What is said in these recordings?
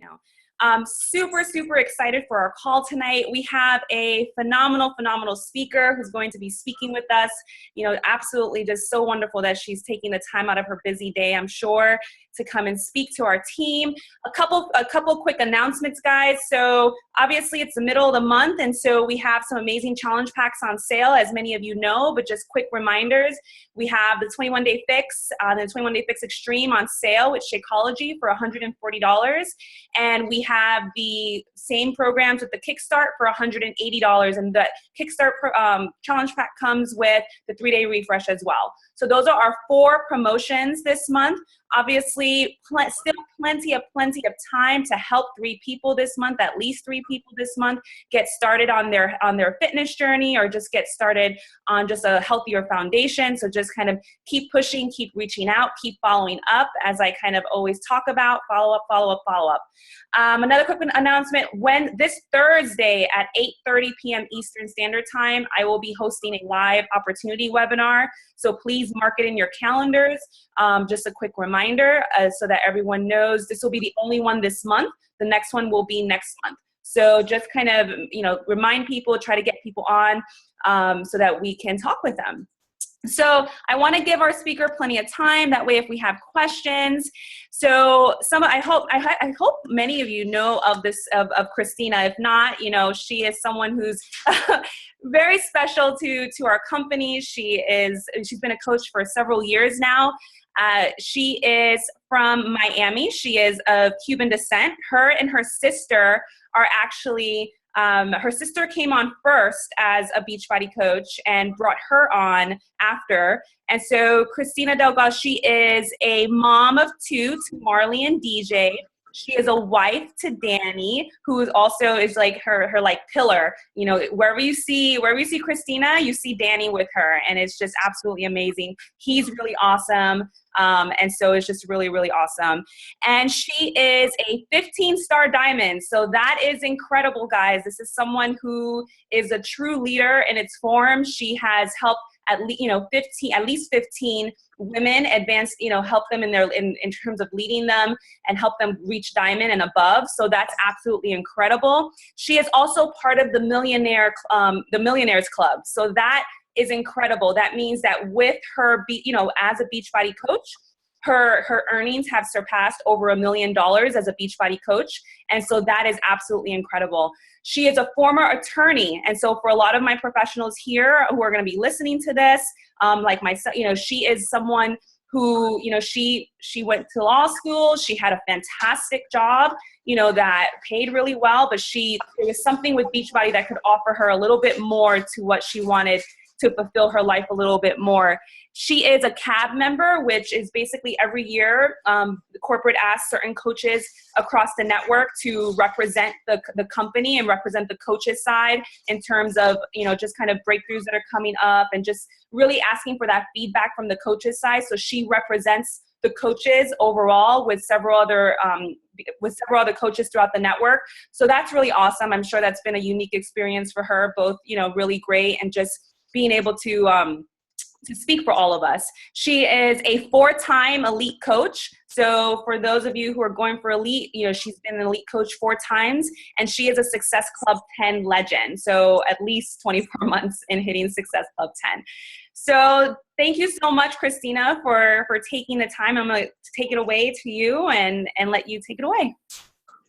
now. Super, super excited for our call tonight. We have a phenomenal speaker who's going to be speaking with us. Absolutely just so wonderful that she's taking the time out of her busy day, I'm sure, to come and speak to our team. A couple quick announcements, guys. So obviously it's the middle of the month, and so we have some amazing challenge packs on sale, as many of you know, but just quick reminders. We have the 21-day fix, the 21-day fix extreme on sale with Shakeology for $140. And we have the same programs with the Kickstart for $180. And the Kickstart challenge pack comes with the 3-day refresh as well. So those are our 4 promotions this month. Obviously, still plenty of time to help 3 people this month, at least 3 people this month, get started on their fitness journey, or just get started on just a healthier foundation. So just kind of keep pushing, keep reaching out, keep following up, as I kind of always talk about, follow up. Another quick announcement: when this Thursday at 8:30 p.m. Eastern Standard Time, I will be hosting a live opportunity webinar. So please mark it in your calendars. Just a quick reminder so that everyone knows this will be the only one this month. The next one will be next month. So just kind of, remind people, try to get people on so that we can talk with them. So I want to give our speaker plenty of time. That way, if we have questions, so I hope many of you know of Kristina. If not, she is someone who's very special to our company. She's been a coach for several years now. She is from Miami. She is of Cuban descent. Her and her sister are actually. Her sister came on first as a Beachbody coach and brought her on after. And so Kristina Delgado, she is a mom of 2 to Marley and DJ. She is a wife to Danny, who is also like her like pillar. Wherever you see Kristina, you see Danny with her, and it's just absolutely amazing. He's really awesome. And so it's just really, really awesome. And she is a 15-star diamond. So that is incredible, guys. This is someone who is a true leader in its form. She has helped at least 15 women advance, help them in terms of leading them and help them reach diamond and above. So that's absolutely incredible. She is also part of the Millionaires Club. So that is incredible. That means that with her, as a Beachbody coach, her earnings have surpassed over $1 million as a Beachbody coach. And so that is absolutely incredible. She is a former attorney. And so for a lot of my professionals here who are going to be listening to this, like myself, she is someone who, she went to law school. She had a fantastic job, that paid really well, but there was something with Beachbody that could offer her a little bit more to what she wanted to fulfill her life a little bit more. She is a CAB member, which is basically every year the corporate asks certain coaches across the network to represent the company and represent the coaches side in terms of, just kind of breakthroughs that are coming up and just really asking for that feedback from the coaches side. So she represents the coaches overall with several other coaches throughout the network. So that's really awesome. I'm sure that's been a unique experience for her, both, really great, and just being able to speak for all of us. She is a 4-time elite coach. So for those of you who are going for elite, she's been an elite coach 4 times, and she is a Success Club 10 legend. So at least 24 months in hitting Success Club 10. So thank you so much, Kristina, for taking the time. I'm going to take it away to you and let you take it away.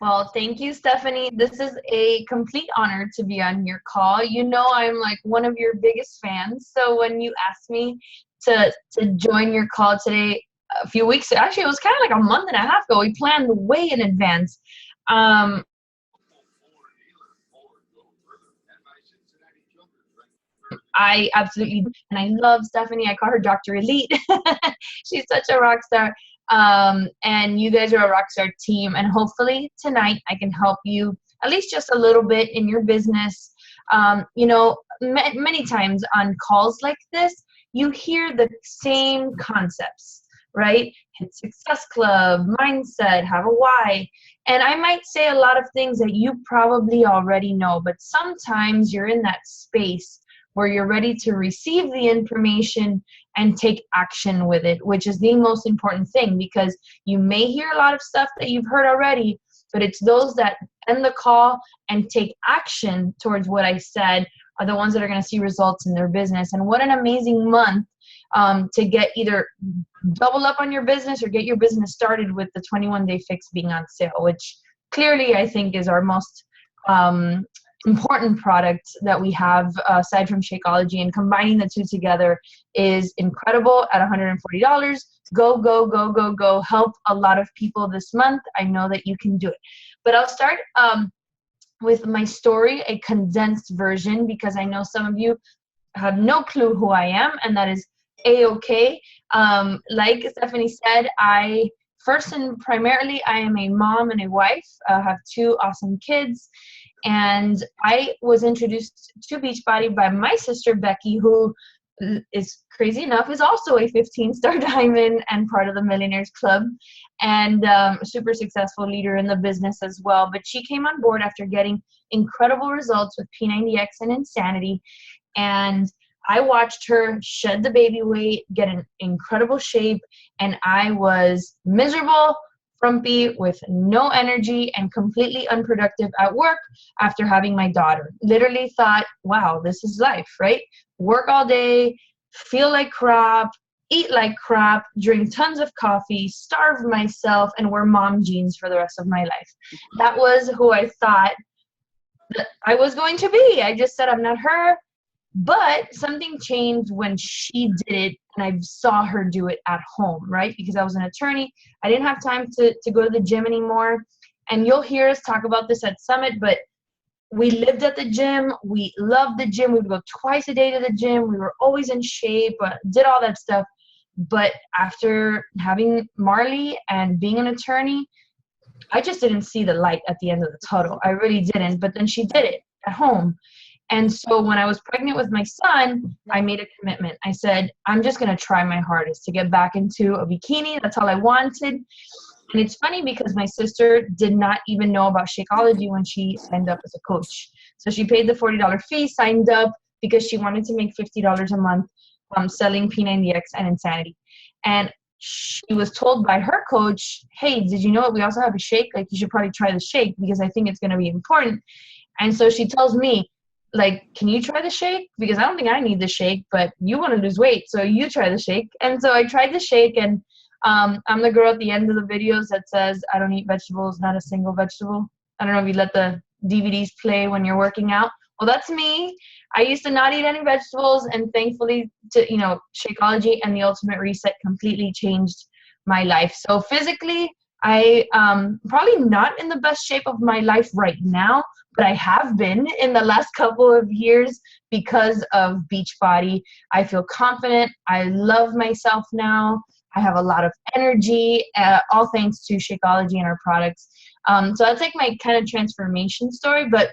Well, thank you, Stephanie. This is a complete honor to be on your call. I'm like one of your biggest fans. So when you asked me to join your call today, a few weeks, actually it was kind of like a month and a half ago, we planned way in advance. I absolutely, and I love Stephanie. I call her Dr. Elite. She's such a rock star. And you guys are a rockstar team, and hopefully tonight I can help you at least just a little bit in your business. Many times on calls like this, you hear the same concepts, right? Hit Success Club, mindset, have a why. And I might say a lot of things that you probably already know, but sometimes you're in that space where you're ready to receive the information and take action with it, which is the most important thing, because you may hear a lot of stuff that you've heard already, but it's those that end the call and take action towards what I said are the ones that are going to see results in their business. And what an amazing month to get either double up on your business or get your business started with the 21-day fix being on sale, which clearly I think is our most important product that we have aside from Shakeology, and combining the two together is incredible at $140. Go, go, go, go, go. Help a lot of people this month. I know that you can do it. But I'll start with my story, a condensed version, because I know some of you have no clue who I am, and that is A-okay. Like Stephanie said, first and primarily, I am a mom and a wife. I have 2 awesome kids. And I was introduced to Beachbody by my sister, Becky, who is crazy enough, is also a 15-star diamond and part of the Millionaires Club, and a super successful leader in the business as well. But she came on board after getting incredible results with P90X and Insanity. And I watched her shed the baby weight, get in incredible shape, and I was miserable, frumpy, with no energy, and completely unproductive at work after having my daughter. Literally thought, wow, this is life, right? Work all day, feel like crap, eat like crap, drink tons of coffee, starve myself, and wear mom jeans for the rest of my life. That was who I thought that I was going to be. I just said, I'm not her. But something changed when she did it, and I saw her do it at home, right? Because I was an attorney. I didn't have time to go to the gym anymore. And you'll hear us talk about this at Summit, but we lived at the gym. We loved the gym. We would go twice a day to the gym. We were always in shape, did all that stuff. But after having Marley and being an attorney, I just didn't see the light at the end of the tunnel. I really didn't. But then she did it at home. And so when I was pregnant with my son, I made a commitment. I said, I'm just going to try my hardest to get back into a bikini. That's all I wanted. And it's funny because my sister did not even know about Shakeology when she signed up as a coach. So she paid the $40 fee, signed up because she wanted to make $50 a month selling P90X and Insanity. And she was told by her coach, hey, did you know what? We also have a shake. Like, you should probably try the shake because I think it's going to be important. And so she tells me, like, can you try the shake? Because I don't think I need the shake, but you want to lose weight, so you try the shake. And so I tried the shake, and I'm the girl at the end of the videos that says, I don't eat vegetables, not a single vegetable. I don't know if you let the DVDs play when you're working out. Well, that's me. I used to not eat any vegetables, and thankfully, Shakeology and the Ultimate Reset completely changed my life. So physically, I probably not in the best shape of my life right now, but I have been in the last couple of years because of Beachbody. I feel confident. I love myself now. I have a lot of energy, all thanks to Shakeology and our products. So that's like my kind of transformation story. But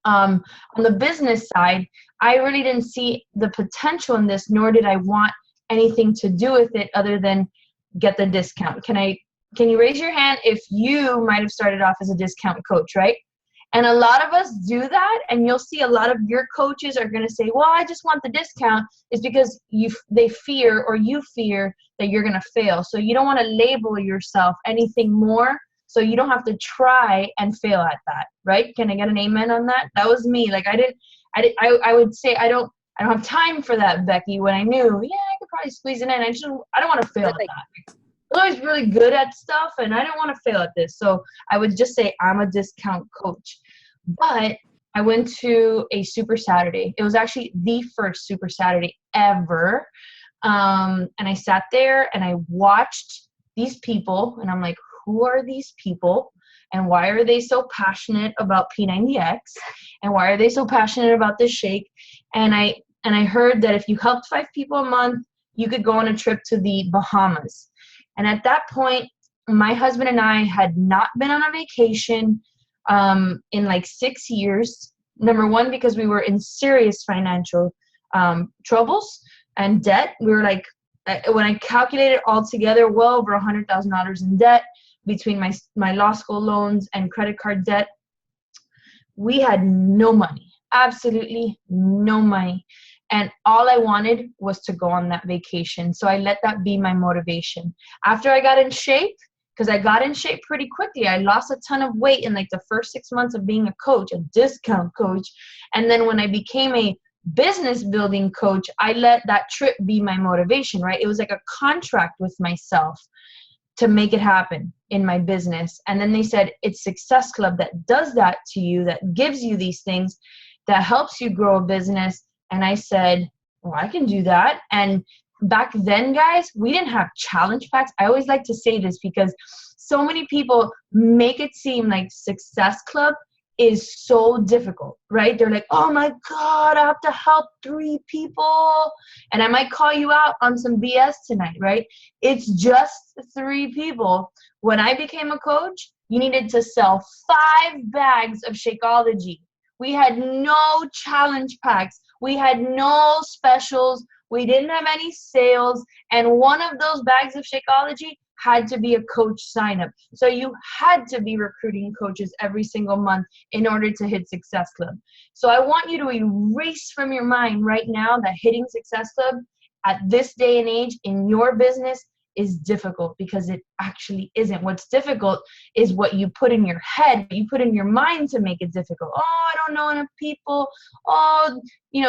on the business side, I really didn't see the potential in this, nor did I want anything to do with it other than get the discount. Can you raise your hand if you might have started off as a discount coach, right? And a lot of us do that, and you'll see a lot of your coaches are going to say, well, I just want the discount. It's because they fear, or you fear, that you're going to fail. So you don't want to label yourself anything more, so you don't have to try and fail at that, right? Can I get an amen on that? That was me. Like, I would say I don't have time for that, Becky, when I knew, I could probably squeeze it in. I don't want to fail at that. I'm always really good at stuff, and I don't want to fail at this. So I would just say I'm a discount coach. But I went to a Super Saturday. It was actually the first Super Saturday ever. And I sat there and I watched these people, and I'm like, who are these people? And why are they so passionate about P90X? And why are they so passionate about this shake? And I heard that if you helped 5 people a month, you could go on a trip to the Bahamas. And at that point, my husband and I had not been on a vacation in like 6 years. Number one, because we were in serious financial troubles and debt. We were like, when I calculated all together, well over $100,000 in debt between my law school loans and credit card debt. We had no money, absolutely no money. And all I wanted was to go on that vacation. So I let that be my motivation. After I got in shape because I got in shape pretty quickly. I lost a ton of weight in like the first 6 months of being a coach, a discount coach. And then when I became a business building coach, I let that trip be my motivation, right? It was like a contract with myself to make it happen in my business. And then they said, it's Success Club that does that to you, that gives you these things, that helps you grow a business. And I said, well, I can do that. And back then, guys, we didn't have challenge packs. I always like to say this because so many people make it seem like Success Club is so difficult, right? They're like, oh my God, I have to help 3 people. And I might call you out on some BS tonight, right? It's just 3 people. When I became a coach, you needed to sell 5 bags of Shakeology. We had no challenge packs. We had no specials. We didn't have any sales. And one of those bags of Shakeology had to be a coach sign up. So you had to be recruiting coaches every single month in order to hit Success Club. So I want you to erase from your mind right now that hitting Success Club at this day and age in your business is difficult, because it actually isn't. What's difficult is what you put in your head, what you put in your mind to make it difficult. Oh, I don't know enough people. Oh,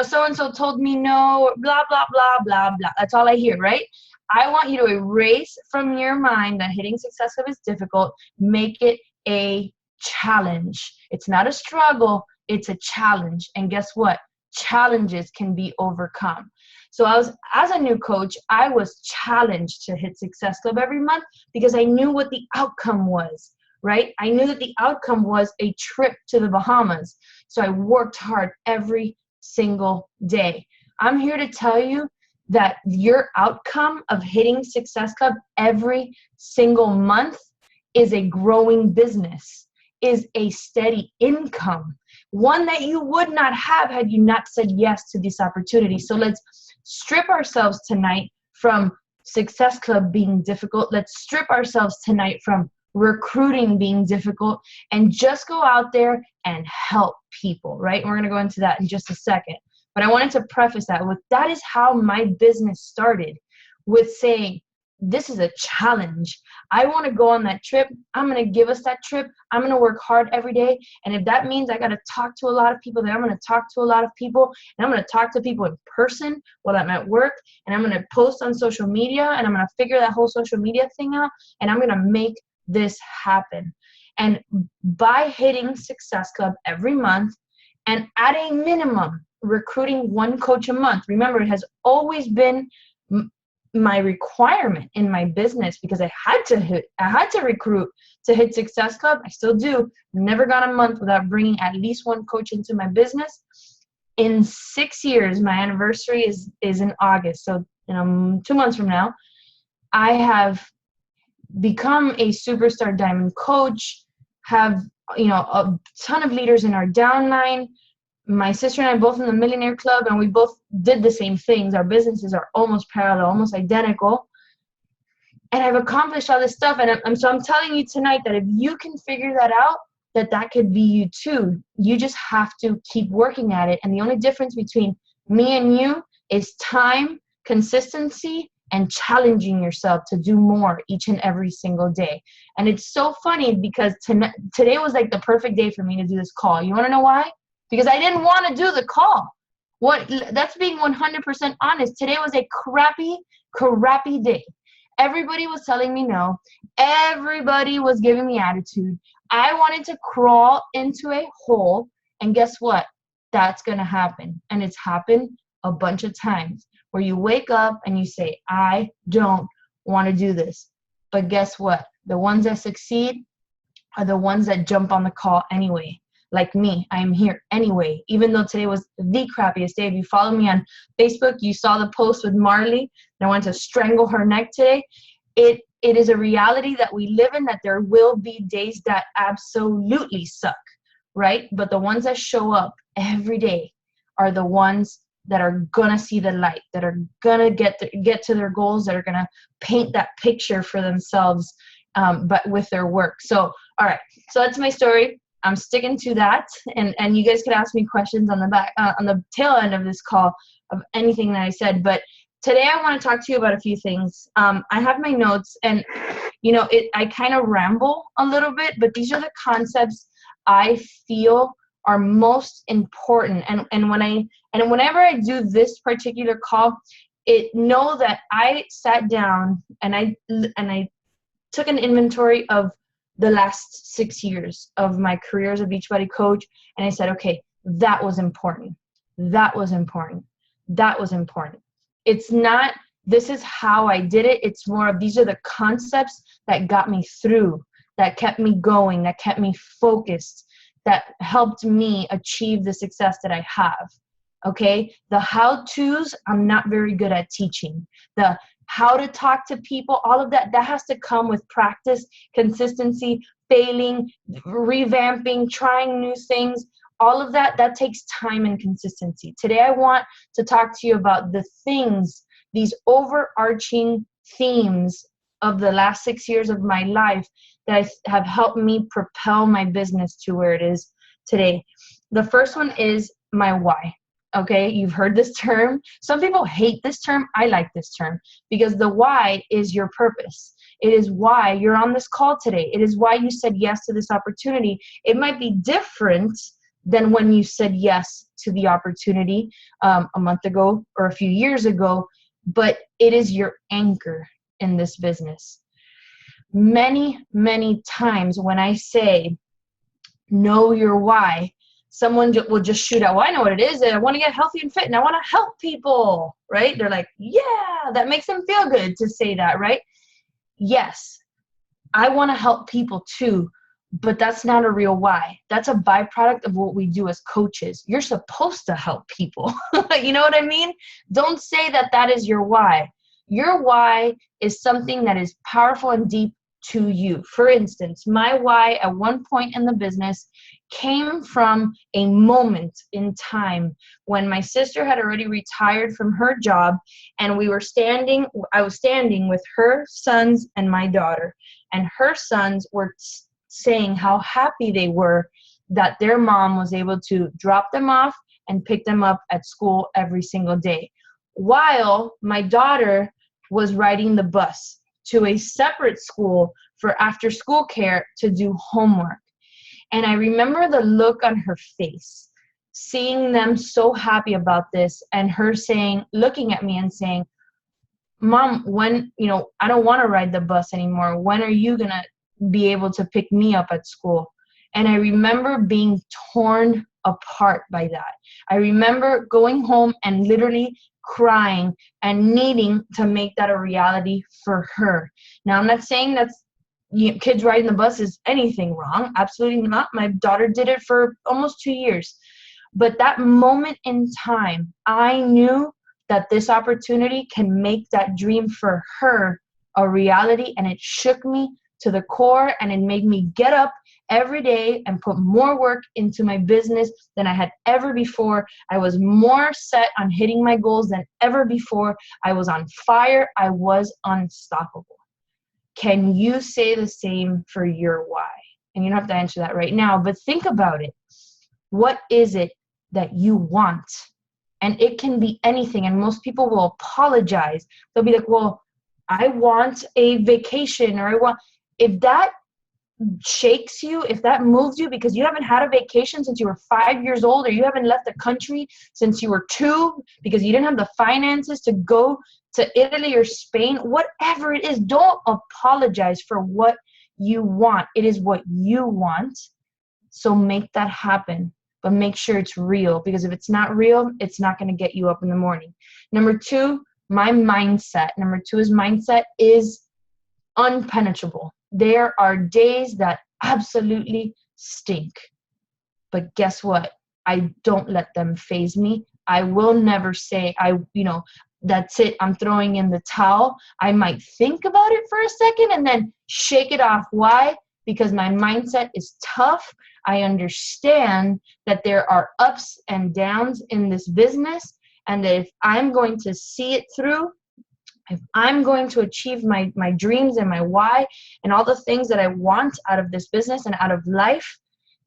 so-and-so told me no, blah, blah, blah, blah, blah. That's all I hear, right? I want you to erase from your mind that hitting Success Club is difficult. Make it a challenge. It's not a struggle. It's a challenge. And guess what? Challenges can be overcome. So as a new coach, I was challenged to hit Success Club every month because I knew what the outcome was, right? I knew that the outcome was a trip to the Bahamas. So I worked hard every single day. I'm here to tell you that your outcome of hitting Success Club every single month is a growing business, is a steady income, one that you would not have had you not said yes to this opportunity. So let's strip ourselves tonight from Success Club being difficult. Let's strip ourselves tonight from recruiting being difficult and just go out there and help people, right? And we're going to go into that in just a second. But I wanted to preface that with, that is how my business started, with saying, this is a challenge. I want to go on that trip. I'm going to give us that trip. I'm going to work hard every day. And if that means I got to talk to a lot of people, then I'm going to talk to a lot of people. And I'm going to talk to people in person while I'm at work. And I'm going to post on social media. And I'm going to figure that whole social media thing out. And I'm going to make this happen. And by hitting Success Club every month, and at a minimum, recruiting 1 coach a month. Remember, it has always been my requirement in my business because I had to recruit to hit Success Club. I still do. Never gone a month without bringing at least 1 coach into my business. In 6 years, my anniversary is in August. So 2 months from now, I have become a superstar diamond coach, have a ton of leaders in our downline. My sister and I both in the Millionaire Club, and we both did the same things. Our businesses are almost parallel, almost identical. And I've accomplished all this stuff. And I'm telling you tonight that if you can figure that out, that could be you too. You just have to keep working at it. And the only difference between me and you is time, consistency, and challenging yourself to do more each and every single day. And it's so funny because today was like the perfect day for me to do this call. You want to know why? Because I didn't want to do the call. That's being 100% honest. Today was a crappy day. Everybody was telling me no. Everybody was giving me attitude. I wanted to crawl into a hole. And guess what? That's going to happen. And it's happened a bunch of times where you wake up and you say, I don't want to do this. But guess what? The ones that succeed are the ones that jump on the call anyway. Like me, I'm here anyway, even though today was the crappiest day. If you follow me on Facebook, you saw the post with Marley, and I wanted to strangle her neck today. It is a reality that we live in, that there will be days that absolutely suck, right? But the ones that show up every day are the ones that are gonna see the light, that are gonna get to their goals, that are gonna paint that picture for themselves, but with their work. So, all right, so that's my story. I'm sticking to that, and you guys could ask me questions on the tail end of this call of anything that I said. But today I want to talk to you about a few things. I have my notes, and I kind of ramble a little bit, but these are the concepts I feel are most important. And whenever I do this particular call, know that I sat down and I took an inventory of the last 6 years of my career as a Beachbody coach, and I said, okay, that was important. That was important. That was important. It's not, this is how I did it. It's more of, these are the concepts that got me through, that kept me going, that kept me focused, that helped me achieve the success that I have. Okay? The how-tos, I'm not very good at teaching. The how to talk to people, all of that has to come with practice, consistency, failing, revamping, trying new things. All of that takes time and consistency. Today, I want to talk to you about the things, these overarching themes of the last 6 years of my life that have helped me propel my business to where it is today. The first one is my why. Okay, you've heard this term. Some people hate this term. I like this term because the why is your purpose. It is why you're on this call today. It is why you said yes to this opportunity. It might be different than when you said yes to the opportunity a month ago or a few years ago, but it is your anchor in this business. Many, many times when I say know your why, someone will just shoot out, well, I know what it is. I want to get healthy and fit and I want to help people, right? They're like, yeah, that makes them feel good to say that, right? Yes, I want to help people too, but that's not a real why. That's a byproduct of what we do as coaches. You're supposed to help people. You know what I mean? Don't say that is your why. Your why is something that is powerful and deep to you. For instance, my why at one point in the business came from a moment in time when my sister had already retired from her job and I was standing with her sons and my daughter, and her sons were saying how happy they were that their mom was able to drop them off and pick them up at school every single day, while my daughter was riding the bus to a separate school for after school care to do homework. And I remember the look on her face, seeing them so happy about this, and her looking at me and saying, Mom, when, I don't want to ride the bus anymore. When are you going to be able to pick me up at school? And I remember being torn apart by that. I remember going home and literally crying and needing to make that a reality for her. Now, I'm not saying that's kids riding the bus is anything wrong. Absolutely not. My daughter did it for almost 2 years. But that moment in time, I knew that this opportunity can make that dream for her a reality, and it shook me to the core, and it made me get up every day and put more work into my business than I had ever before. I was more set on hitting my goals than ever before. I was on fire. I was unstoppable. Can you say the same for your why? And you don't have to answer that right now, but think about it. What is it that you want? And it can be anything. And most people will apologize. They'll be like, well, I want a vacation, or if that shakes you, if that moves you because you haven't had a vacation since you were 5 years old, or you haven't left the country since you were 2 because you didn't have the finances to go to Italy or Spain, whatever it is, don't apologize for what you want. It is what you want. So make that happen, but make sure it's real, because if it's not real, it's not going to get you up in the morning. Number 2, my mindset. Number 2 is mindset is unpenetrable. There are days that absolutely stink, but guess what? I don't let them faze me. I will never say, that's it, I'm throwing in the towel. I might think about it for a second and then shake it off. Why? Because my mindset is tough. I understand that there are ups and downs in this business, and that if I'm going to see it through, if I'm going to achieve my dreams and my why and all the things that I want out of this business and out of life,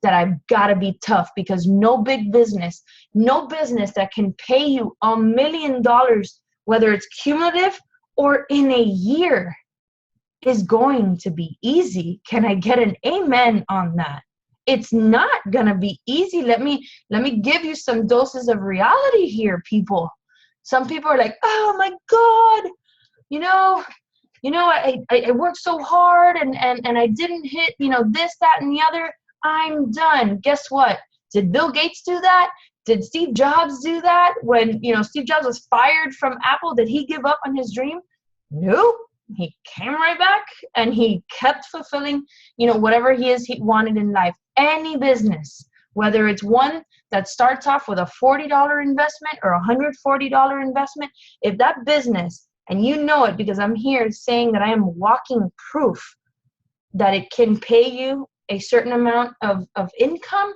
that I've got to be tough, because no business that can pay you $1 million, whether it's cumulative or in a year, is going to be easy. Can I get an amen on that? It's not gonna be easy. Let me give you some doses of reality here, people. Some people are like, oh my God, you know, I worked so hard and I didn't hit, this, that, and the other. I'm done. Guess what? Did Bill Gates do that? Did Steve Jobs do that? When, Steve Jobs was fired from Apple, did he give up on his dream? No. He came right back and he kept fulfilling, whatever he wanted in life. Any business, whether it's one that starts off with a $40 investment or a $140 investment, if that business, and you know it because I'm here saying that I am walking proof that it can pay you a certain amount of income,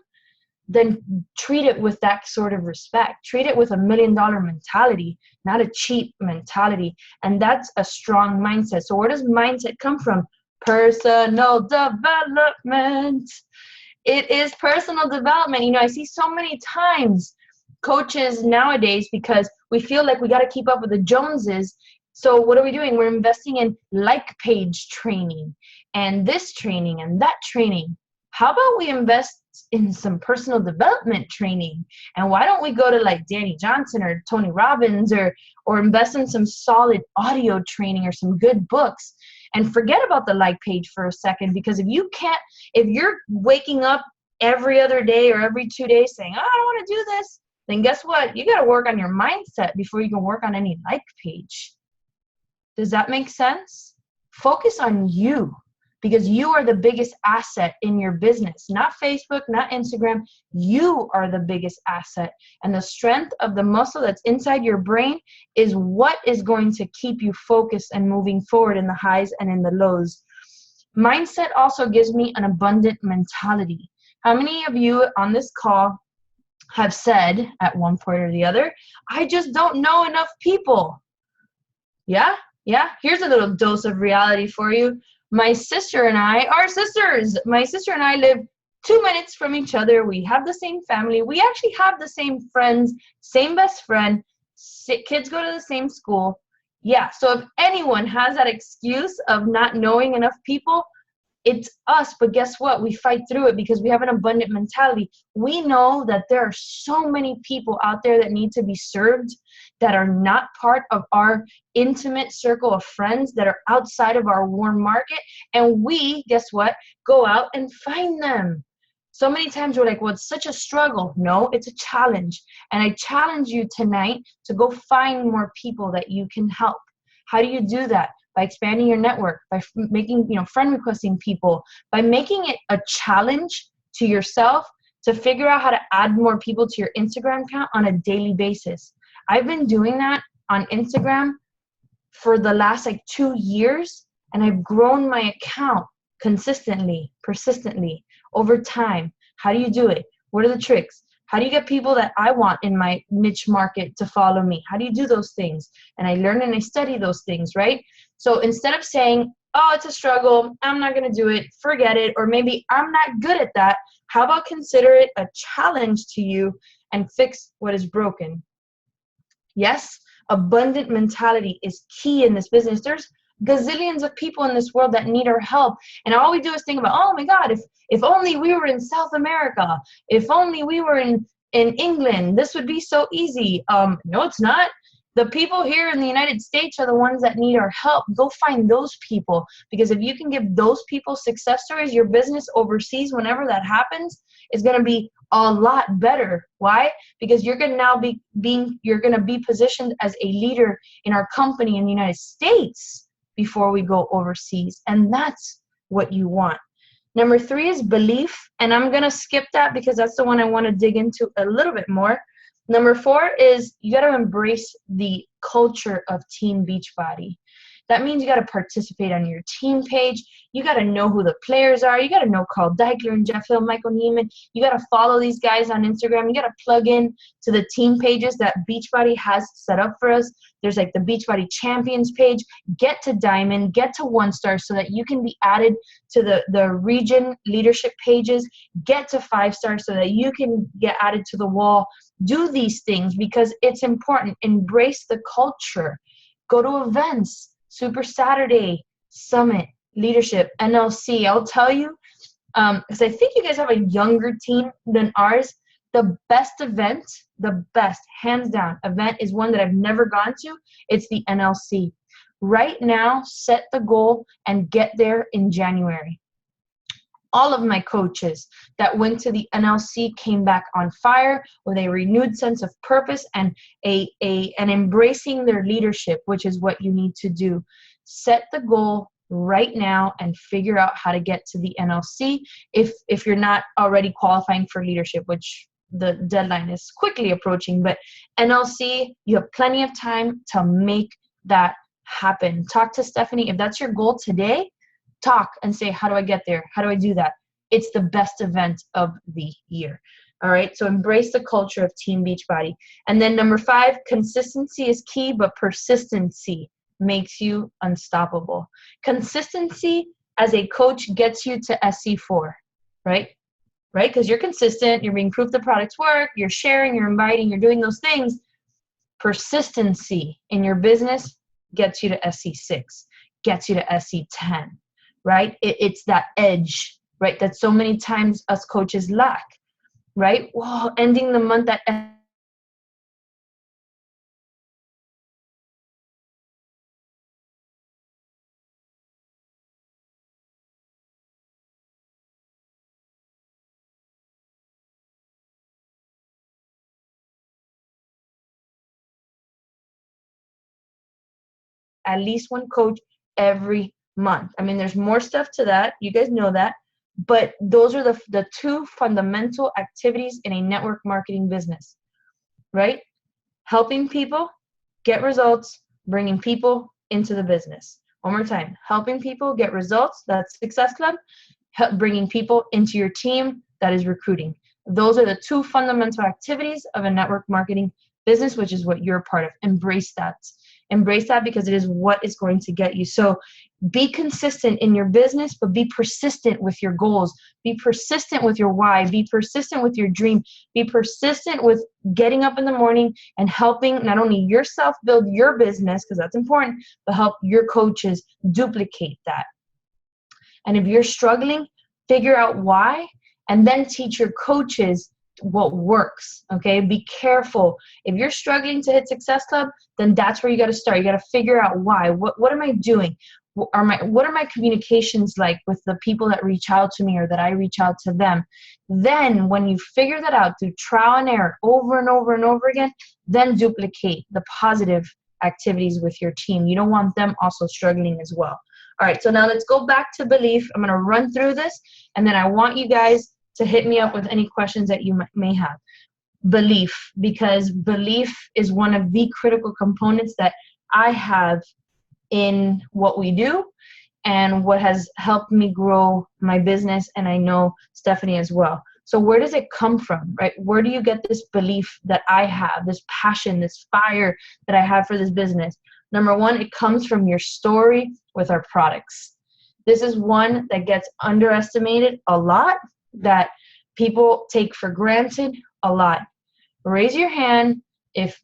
then treat it with that sort of respect. Treat it with $1 million mentality, not a cheap mentality. And that's a strong mindset. So where does mindset come from? Personal development. It is personal development. I see so many times coaches nowadays, because we feel like we got to keep up with the Joneses. So what are we doing? We're investing in like page training and this training and that training. How about we invest in some personal development training? And why don't we go to like Danny Johnson or Tony Robbins or invest in some solid audio training or some good books, and forget about the like page for a second? Because if you're waking up every other day or every 2 days saying, oh, I don't want to do this, then guess what? You got to work on your mindset before you can work on any like page. Does that make sense? Focus on you, because you are the biggest asset in your business, not Facebook, not Instagram. You are the biggest asset. And the strength of the muscle that's inside your brain is what is going to keep you focused and moving forward in the highs and in the lows. Mindset also gives me an abundant mentality. How many of you on this call have said at one point or the other, I just don't know enough people? Yeah? Here's a little dose of reality for you. My sister and I are sisters. My sister and I live 2 minutes from each other. We have the same family. We actually have the same friends, same best friend. Kids go to the same school. Yeah, so if anyone has that excuse of not knowing enough people, it's us. But guess what? We fight through it because we have an abundant mentality. We know that there are so many people out there that need to be served, that are not part of our intimate circle of friends, that are outside of our warm market. And we, guess what? Go out and find them. So many times we're like, well, it's such a struggle. No, it's a challenge. And I challenge you tonight to go find more people that you can help. How do you do that? By expanding your network, by making, friend requesting people, by making it a challenge to yourself to figure out how to add more people to your Instagram account on a daily basis. I've been doing that on Instagram for the last 2 years, and I've grown my account consistently, persistently, over time. How do you do it? What are the tricks? How do you get people that I want in my niche market to follow me? How do you do those things? And I learn and I study those things, right? So instead of saying, oh, it's a struggle, I'm not going to do it, forget it, or maybe I'm not good at that, how about consider it a challenge to you and fix what is broken? Yes, abundant mentality is key in this business. There's gazillions of people in this world that need our help. And all we do is think about, oh my God, if only we were in South America, if only we were in England, this would be so easy. No, it's not. The people here in the United States are the ones that need our help. Go find those people, because if you can give those people success stories, your business overseas, whenever that happens, is going to be a lot better. Why? Because you're going to now you're going to be positioned as a leader in our company in the United States before we go overseas. And that's what you want. Number 3 is belief. And I'm going to skip that because that's the one I want to dig into a little bit more. Number 4 is you got to embrace the culture of Team Beachbody. That means you got to participate on your team page. You got to know who the players are. You got to know Carl Deichler and Jeff Hill, Michael Neiman. You got to follow these guys on Instagram. You got to plug in to the team pages that Beachbody has set up for us. There's like the Beachbody Champions page. Get to Diamond, get to 1-star so that you can be added to the region leadership pages. Get to 5-star so that you can get added to the wall. Do these things because it's important. Embrace the culture. Go to events. Super Saturday, Summit, leadership, NLC. I'll tell you, because I think you guys have a younger team than ours. The best event, the best, hands down, event is one that I've never gone to. It's the NLC. Right now, set the goal and get there in January. All of my coaches that went to the NLC came back on fire with a renewed sense of purpose and and embracing their leadership, which is what you need to do. Set the goal right now and figure out how to get to the NLC if you're not already qualifying for leadership, which the deadline is quickly approaching. But NLC, you have plenty of time to make that happen. Talk to Stephanie. If that's your goal today, talk and say, how do I get there? How do I do that? It's the best event of the year. All right. So embrace the culture of Team Beachbody. And then number 5, consistency is key, but persistency makes you unstoppable. Consistency as a coach gets you to SC4, right? Right? Because you're consistent, you're being proof the products work, you're sharing, you're inviting, you're doing those things. Persistency in your business gets you to SC6, gets you to SC10, right? It's that edge, right? That so many times us coaches lack, right? Whoa, ending the month at least one coach every month. I mean, there's more stuff to that. You guys know that. But those are the 2 fundamental activities in a network marketing business, right? Helping people get results, bringing people into the business. One more time, helping people get results, that's Success Club, bringing people into your team, that is recruiting. Those are the 2 fundamental activities of a network marketing business, which is what you're a part of. Embrace that. Embrace that because it is what is going to get you. So be consistent in your business, but be persistent with your goals. Be persistent with your why. Be persistent with your dream. Be persistent with getting up in the morning and helping not only yourself build your business, because that's important, but help your coaches duplicate that. And if you're struggling, figure out why, and then teach your coaches what works, okay? Be careful. If you're struggling to hit Success Club, then that's where you got to start. You got to figure out why. What am I doing? What are my communications like with the people that reach out to me or that I reach out to them? Then when you figure that out through trial and error over and over and over again, then duplicate the positive activities with your team. You don't want them also struggling as well. All right, so now let's go back to belief. I'm going to run through this, and then I want you guys to hit me up with any questions that you may have. Belief, because belief is one of the critical components that I have in what we do and what has helped me grow my business, and I know Stephanie as well. So where does it come from, right? Where do you get this belief that I have, this passion, this fire that I have for this business? Number 1, it comes from your story with our products. This is one that gets underestimated a lot, that people take for granted a lot. Raise your hand if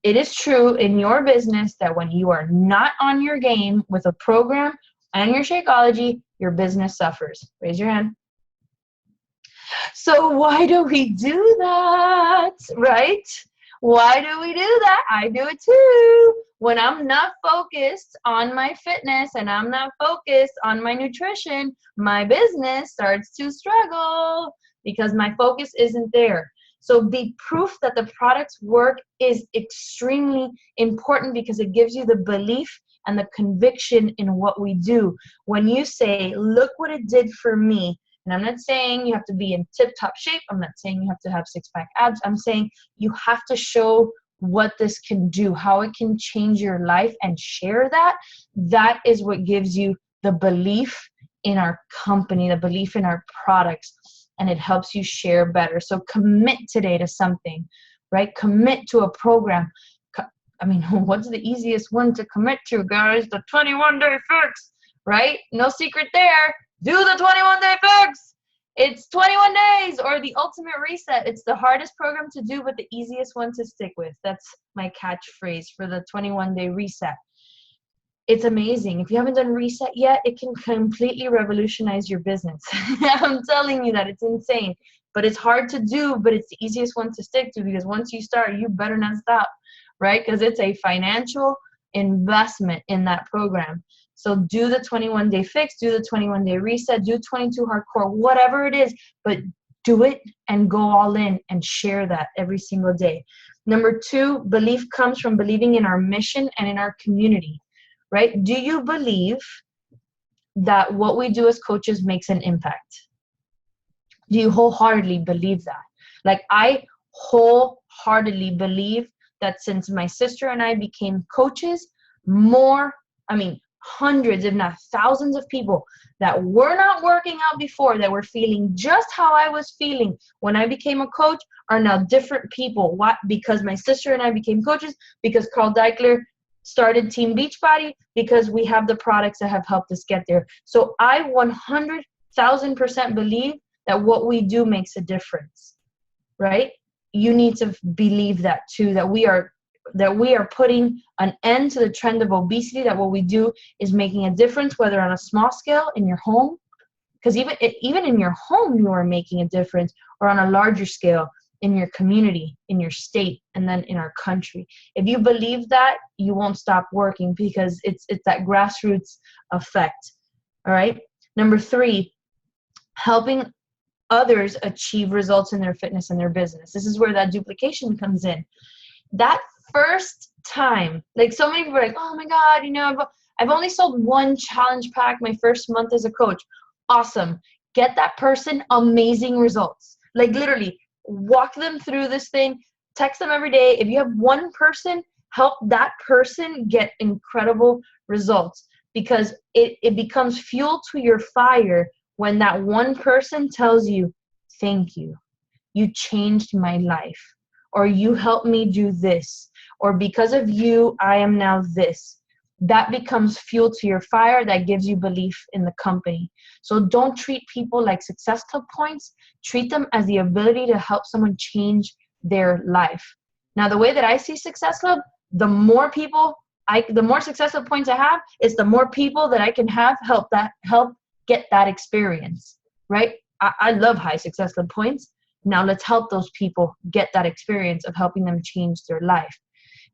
it is true in your business that when you are not on your game with a program and your Shakeology, your business suffers. Raise your hand. So why do we do that, right? Why do we do that? I do it too. When I'm not focused on my fitness and I'm not focused on my nutrition, my business starts to struggle because my focus isn't there. So the proof that the products work is extremely important because it gives you the belief and the conviction in what we do. When you say, look what it did for me, and I'm not saying you have to be in tip-top shape. I'm not saying you have to have six-pack abs. I'm saying you have to show what this can do, how it can change your life, and share that. That is what gives you the belief in our company, the belief in our products, and it helps you share better. So commit today to something, right? Commit to a program. I mean, what's the easiest one to commit to, guys? The 21-day fix, right? No secret there. Do the 21-day fix. It's 21 days or the ultimate reset. It's the hardest program to do, but the easiest one to stick with. That's my catchphrase for the 21-day reset. It's amazing. If you haven't done Reset yet, it can completely revolutionize your business. I'm telling you that. It's insane. But it's hard to do, but it's the easiest one to stick to, because once you start, you better not stop, right? Because it's a financial investment in that program. So do the 21-day fix, do the 21-day reset, do 22 hardcore, whatever it is, but do it and go all in and share that every single day. Number 2, belief comes from believing in our mission and in our community, right? Do you believe that what we do as coaches makes an impact? Do you wholeheartedly believe that? Like, I wholeheartedly believe that since my sister and I became coaches, hundreds, if not thousands of people that were not working out before, that were feeling just how I was feeling when I became a coach, are now different people. Why? Because my sister and I became coaches, because Carl Deichler started Team Beachbody, because we have the products that have helped us get there. So I 100,000% believe that what we do makes a difference, right? You need to believe that too, that we are putting an end to the trend of obesity, that what we do is making a difference, whether on a small scale in your home, because even in your home you are making a difference, or on a larger scale in your community, in your state, and then in our country. If you believe that, you won't stop working, because it's that grassroots effect. All right. Number 3, helping others achieve results in their fitness and their business. This is where that duplication comes in. That first time, like, so many people are like, oh my God, I've only sold 1 challenge pack my first month as a coach. Awesome. Get that person amazing results. Like, literally walk them through this thing, text them every day. If you have 1 person, help that person get incredible results, because it becomes fuel to your fire when that 1 person tells you, thank you, you changed my life, or you helped me do this, or because of you, I am now this. That becomes fuel to your fire, that gives you belief in the company. So don't treat people like Success Club points. Treat them as the ability to help someone change their life. Now, the way that I see Success Club, the more Success Club points I have, is the more people that I can have help get that experience, right? I love high Success Club points. Now let's help those people get that experience of helping them change their life.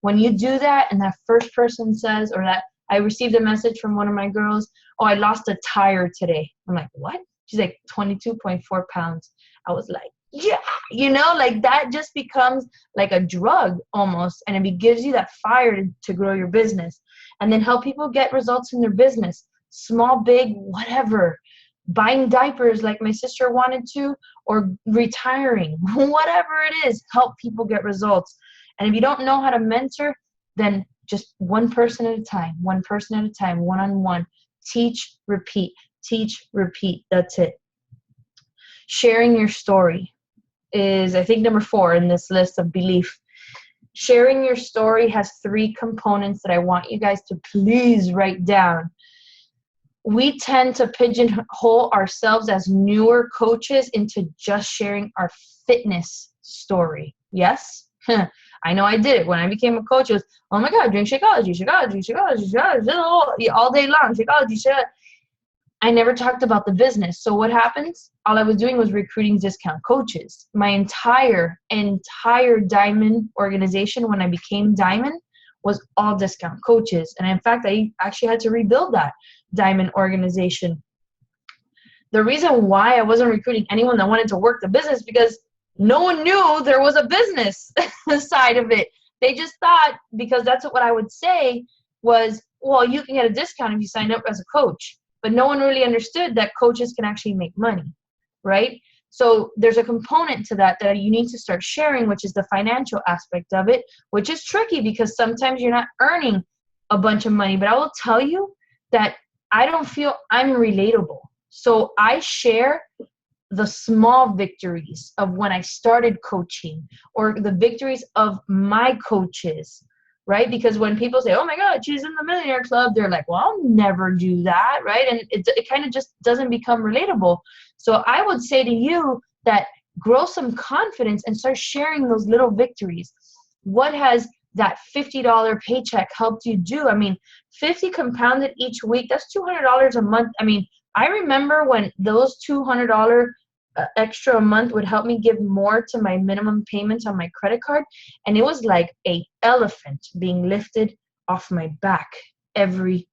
When you do that, and that first person says, or that I received a message from one of my girls, oh, I lost a tire today. I'm like, what? She's like 22.4 pounds. I was like, yeah, like that just becomes like a drug almost. And it gives you that fire to grow your business, and then help people get results in their business. Small, big, whatever. Buying diapers like my sister wanted to, or retiring, whatever it is, help people get results. And if you don't know how to mentor, then just 1 person at a time, 1 person at a time, one-on-one. Teach, repeat, teach, repeat. That's it. Sharing your story is, I think, number 4 in this list of belief. Sharing your story has 3 components that I want you guys to please write down. We tend to pigeonhole ourselves as newer coaches into just sharing our fitness story. Yes? I know I did it. When I became a coach, it was, oh my God, drink Shakeology, all day long, Shakeology. I never talked about the business. So what happens? All I was doing was recruiting discount coaches. My entire Diamond organization, when I became Diamond, was all discount coaches. And in fact, I actually had to rebuild that Diamond organization. The reason why I wasn't recruiting anyone that wanted to work the business, because no one knew there was a business side of it. They just thought, because that's what I would say was, well, you can get a discount if you sign up as a coach. But no one really understood that coaches can actually make money, right? So there's a component to that you need to start sharing, which is the financial aspect of it, which is tricky because sometimes you're not earning a bunch of money. But I will tell you that I don't feel I'm relatable. So I share the small victories of when I started coaching, or the victories of my coaches, right? Because when people say, oh my God, she's in the Millionaire Club, they're like, well, I'll never do that, right? And it kind of just doesn't become relatable. So I would say to you that grow some confidence and start sharing those little victories. What has that $50 paycheck helped you do. I mean, 50 compounded each week, that's $200 a month. I mean, I remember when those $200 extra a month would help me give more to my minimum payments on my credit card. And it was like a elephant being lifted off my back every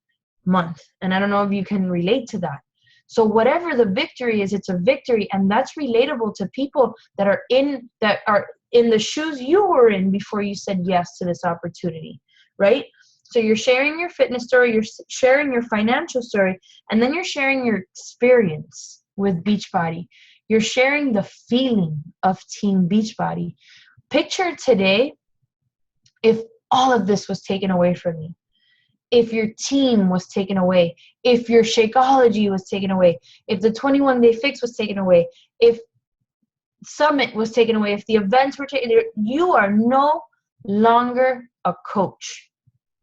month. And I don't know if you can relate to that. So whatever the victory is, it's a victory. And that's relatable to people that are in the shoes you were in before you said yes to this opportunity, right? So you're sharing your fitness story, you're sharing your financial story, and then you're sharing your experience with Beachbody. You're sharing the feeling of Team Beachbody. Picture today if all of this was taken away from you. If your team was taken away, if your Shakeology was taken away, if the 21-day fix was taken away, if Summit was taken away, if the events were taken, you are no longer a coach.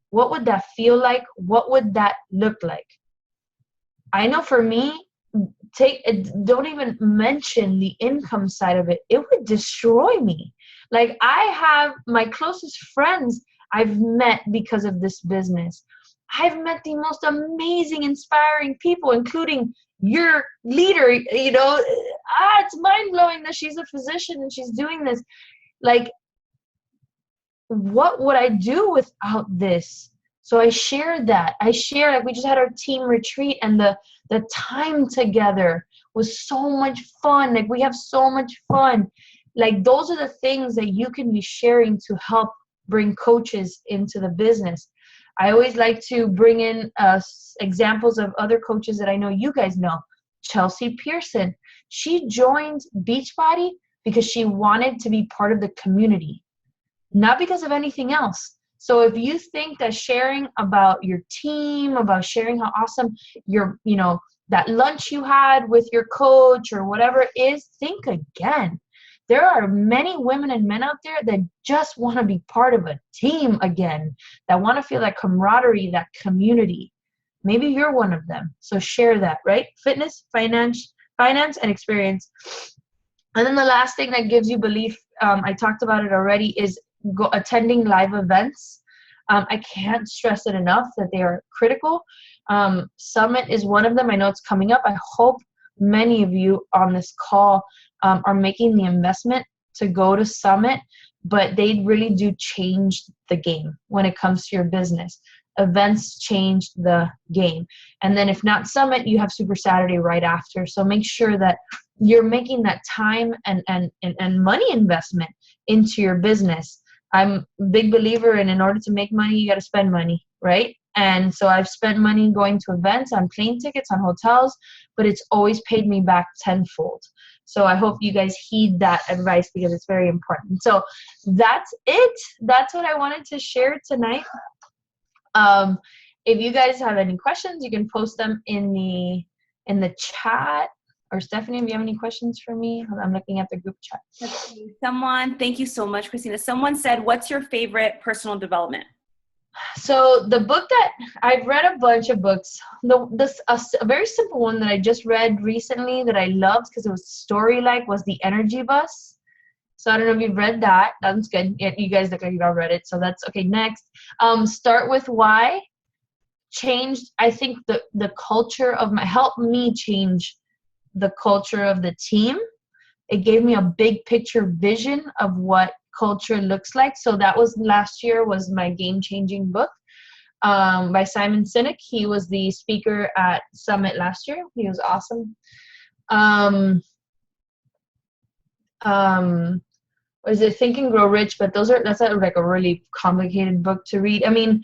What would that feel like? What would that look like? I know for me, don't even mention the income side of it. It would destroy me. Like, I have my closest friends I've met because of this business. I've met the most amazing, inspiring people, including your leader. You know, it's mind-blowing that she's a physician and she's doing this. Like, what would I do without this? So I shared that. Like, we just had our team retreat, and the time together was so much fun. Like, we have so much fun. Like, those are the things that you can be sharing to help bring coaches into the business. I always like to bring in examples of other coaches that I know you guys know. Chelsea Pearson. She joined Beachbody because she wanted to be part of the community, not because of anything else. So if you think that sharing about your team, about sharing how awesome that lunch you had with your coach or whatever it is, think again. There are many women and men out there that just want to be part of a team again, that want to feel that camaraderie, that community. Maybe you're one of them. So share that, right? Fitness, finance, and experience. And then the last thing that gives you belief, I talked about it already, is attending live events. I can't stress it enough that they are critical. Summit is one of them. I know it's coming up. I hope many of you on this call are making the investment to go to Summit, but they really do change the game when it comes to your business. Events change the game. And then if not Summit, you have Super Saturday right after. So make sure that you're making that time and money investment into your business. I'm a big believer in order to make money, you got to spend money, right? And so I've spent money going to events, on plane tickets, on hotels, but it's always paid me back tenfold. So I hope you guys heed that advice because it's very important. So that's it. That's what I wanted to share tonight. If you guys have any questions, you can post them in the chat. Or Stephanie, if you have any questions for me, I'm looking at the group chat. Thank you so much, Kristina. Someone said, what's your favorite personal development? So the book that I've read a bunch of books, a very simple one that I just read recently that I loved because it was story-like was The Energy Bus. So I don't know if you've read that. That's good. You guys look like you've all read it. So that's okay. Next, Start With Why changed, I think, the culture of helped me change the culture of the team. It gave me a big picture vision of what culture looks like. So that was last year was my game-changing book by Simon Sinek. He was the speaker at Summit last year. He was awesome. Was it Think and Grow Rich? But that's like a really complicated book to read. I mean,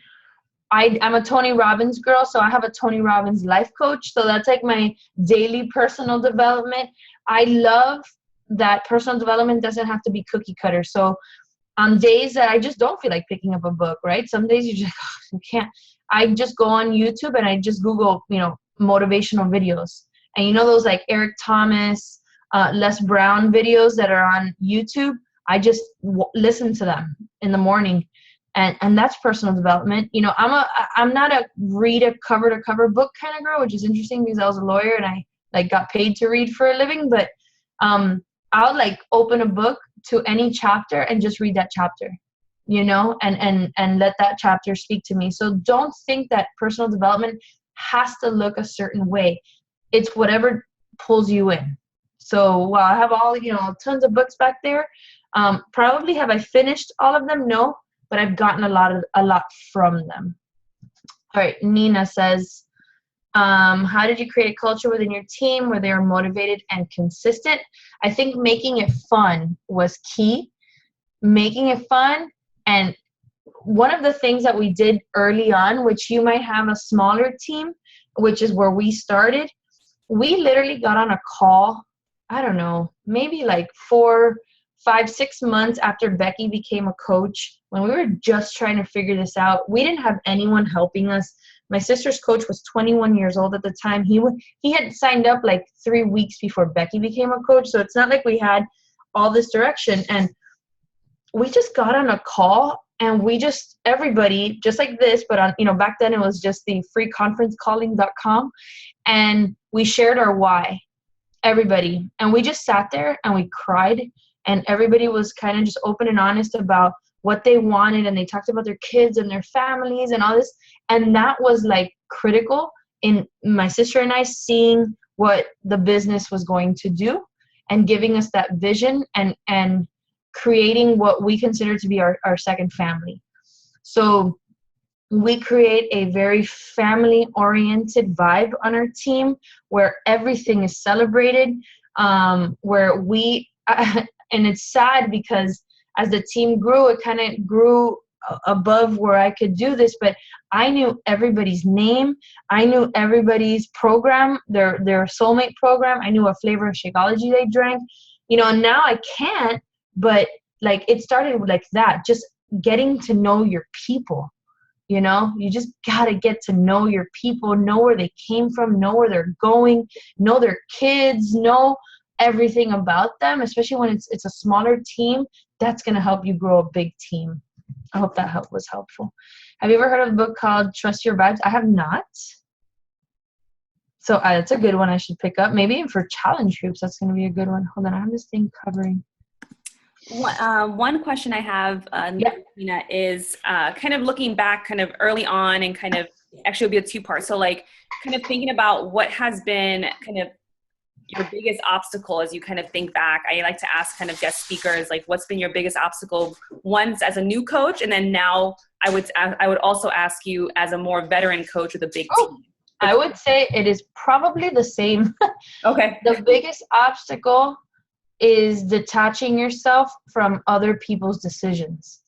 I'm a Tony Robbins girl, so I have a Tony Robbins life coach. So that's like my daily personal development. I love that personal development doesn't have to be cookie cutter. So on days that I just don't feel like picking up a book, right? Some days you just you can't. I just go on YouTube and I just Google, motivational videos. And those like Eric Thomas, Les Brown videos that are on YouTube, I just listen to them in the morning. And that's personal development. I'm not a read a cover to cover book kind of girl, which is interesting because I was a lawyer and I got paid to read for a living. But I'll open a book to any chapter and just read that chapter. and let that chapter speak to me. So don't think that personal development has to look a certain way. It's whatever pulls you in. So while I have all, tons of books back there, probably have I finished all of them? No, but I've gotten a lot from them. All right, Nina says, how did you create a culture within your team where they are motivated and consistent? I think making it fun was key. Making it fun. And one of the things that we did early on, which you might have a smaller team, which is where we started, we literally got on a call, I don't know, maybe like 4, 5, 6 months after Becky became a coach, when we were just trying to figure this out. We didn't have anyone helping us. My sister's coach was 21 years old at the time. He had signed up like 3 weeks before Becky became a coach. So it's not like we had all this direction. And we just got on a call and everybody, just like this, but on, back then it was just the freeconferencecalling.com. And we shared our why, everybody. And we just sat there and we cried, and everybody was kind of just open and honest about what they wanted. And they talked about their kids and their families and all this. And that was like critical in my sister and I seeing what the business was going to do and giving us that vision and creating what we consider to be our second family. So we create a very family-oriented vibe on our team where everything is celebrated, where and it's sad because as the team grew, it kind of grew above where I could do this, but I knew everybody's name. I knew everybody's program, their soulmate program. I knew what flavor of Shakeology they drank, and now I can't, but like it started like that, just getting to know your people. You just got to get to know your people, know where they came from, know where they're going, know their kids, know everything about them, especially when it's a smaller team. That's going to help you grow a big team. I hope that was helpful. Have you ever heard of a book called Trust Your Vibes? I have not. So that's a good one I should pick up. Maybe even for challenge groups, that's going to be a good one. Hold on, I have this thing covering. One question I have, Kristina, is kind of looking back kind of early on and kind of actually it'll be a two-part. So like kind of thinking about what has been kind of your biggest obstacle as you kind of think back. I like to ask kind of guest speakers, like what's been your biggest obstacle once as a new coach, and then now I would also ask you as a more veteran coach with a big team. I would say it is probably the same. Okay. The biggest obstacle is detaching yourself from other people's decisions,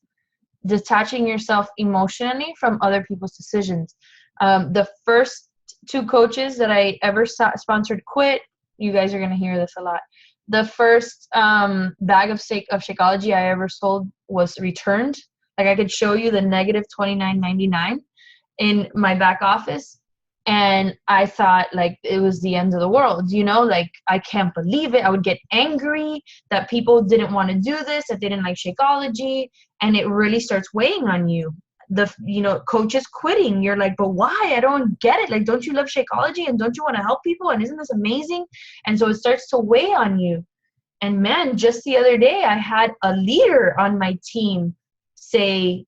detaching yourself emotionally from other people's decisions. The first 2 coaches that I ever sponsored quit. You guys are going to hear this a lot. The first bag of Shakeology I ever sold was returned. Like I could show you the negative $29.99 in my back office. And I thought like it was the end of the world, like I can't believe it. I would get angry that people didn't want to do this, that they didn't like Shakeology, and it really starts weighing on you. Coaches quitting. You're like, but why? I don't get it. Like, don't you love Shakeology and don't you want to help people? And isn't this amazing? And so it starts to weigh on you. And man, just the other day, I had a leader on my team say,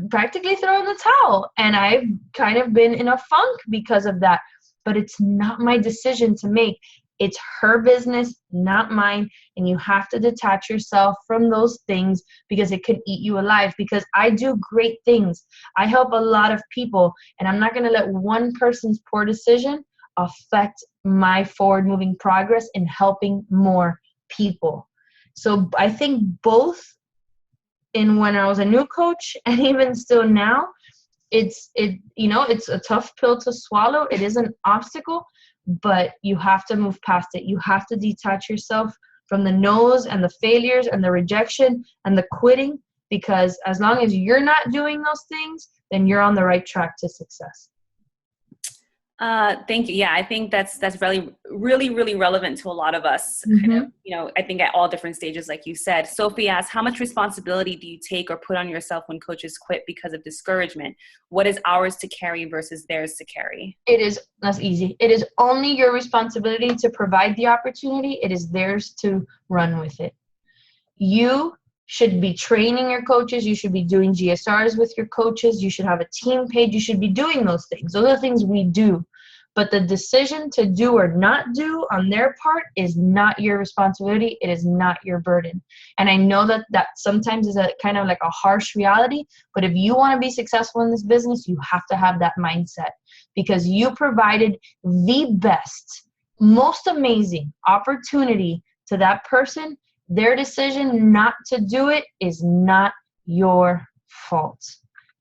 practically throw in the towel. And I've kind of been in a funk because of that, but it's not my decision to make. It's her business, not mine. And you have to detach yourself from those things because it could eat you alive. Because I do great things. I help a lot of people, and I'm not going to let one person's poor decision affect my forward moving progress in helping more people. So I think both in when I was a new coach and even still now, it's a tough pill to swallow. It is an obstacle, but you have to move past it. You have to detach yourself from the no's and the failures and the rejection and the quitting, because as long as you're not doing those things, then you're on the right track to success. Thank you. Yeah, I think that's really, really, really relevant to a lot of us. Mm-hmm. Kind of, I think at all different stages, like you said. Sophie asks, how much responsibility do you take or put on yourself when coaches quit because of discouragement? What is ours to carry versus theirs to carry? That's easy. It is only your responsibility to provide the opportunity. It is theirs to run with it. You should be training your coaches. You should be doing GSRs with your coaches. You should have a team page. You should be doing those things. Those are things we do. But the decision to do or not do on their part is not your responsibility. It is not your burden. And I know that sometimes is a kind of like a harsh reality, but if you want to be successful in this business, you have to have that mindset, because you provided the best, most amazing opportunity to that person. Their decision not to do it is not your fault.